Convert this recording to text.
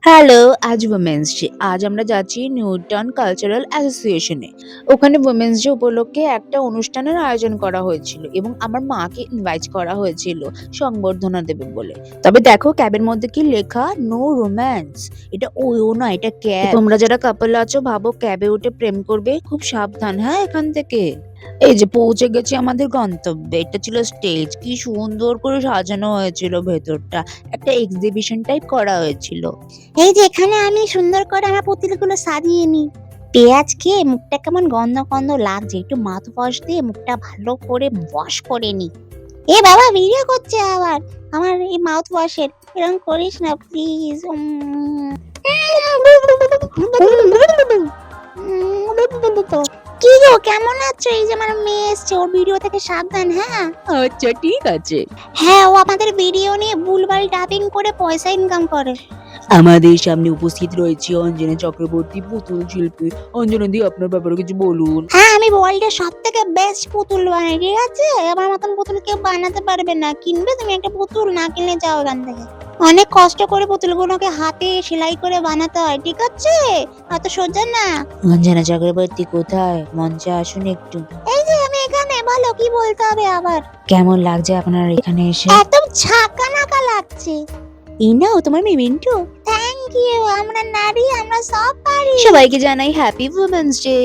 Hello, আজ women's day. আজ আমরা যাচ্ছি নিউটাউন কালচারাল অ্যাসোসিয়েশনে। ওখানে উইমেন্স ডে উপলক্ষে একটা অনুষ্ঠানের আয়োজন করা হয়েছিল এবং আমার মাকে ইনভাইট করা হয়েছিল সংবর্ধনা দেবে বলে। তবে দেখো ক্যাবের মধ্যে কি লেখা, নো রোম্যান্স। এটা ওও না, এটা ক্যাব। তোমরা যারা কাপল আছো ভাবো ক্যাবে উঠে প্রেম করবে, খুব সাবধান হ্যাঁ এখান থেকে। এই যে পৌঁছে গেছি আমাদের গন্তব্যে। এটা ছিল স্টেজ, কি সুন্দর করে সাজানো হয়েছিল ভেতরটা। একটা এক্সিবিশন টাইপ করা হয়েছিল। এই যে এখানে আমি সুন্দর করে আমার পুতুলগুলো সাজিয়ে নি। পেঁয়াজ খেয়ে মুখটা কেমন গন্ধ গন্ধ লাগছে, একটু মাউথওয়াশ দিয়ে মুখটা ভালো করে ওয়াশ করে নি। এ বাবা ভিডিও করছে আবার আমার এই মাউথওয়াশের, এরকম করিস না প্লিজ। কি গো কেমন আছো? এই যে আমার মেয়ে এসছে, ওর ভিডিও থেকে সাবধান হ্যাঁ। আচ্ছা ঠিক আছে। হ্যাঁ, ও আমাদের ভিডিও নিয়ে ভুলভাল ডাবিং করে পয়সা ইনকাম করে। আমাদের সামনে উপস্থিত রয়েছে অঞ্জনা চক্রবর্তী, পুতুল শিল্পী। অঞ্জনা দি আপনার ব্যাপারে কিছু বলুন। হ্যাঁ, আমি ওয়ার্ল্ডের সব থেকে বেস্ট পুতুল বানাই, ঠিক আছে? আমার মতন পুতুল কেউ বানাতে পারবে না। কিনবে তুমি একটা পুতুল, না কিনলে যাও এখান থেকে। অনেক কষ্ট করে পুতুলগুলোকে হাতে সেলাই করে বানাতে হয়, ঠিক আছে? অত সোজা না। অঞ্জনা চক্রবর্তী কোথায়? মঞ্চে আসুন একটু। এই যে আমি এখানে, বলো কি বলতে হবে আবার? কেমন লাগছে আপনার এখানে এসে? একদম ছাকা নাকা লাগছে। এই নাও তোমার মেমেন্টো। Thank you. আমরা নারী, আমরা সব পারি। সবাইকে জানাই হ্যাপি উইমেন্স ডে।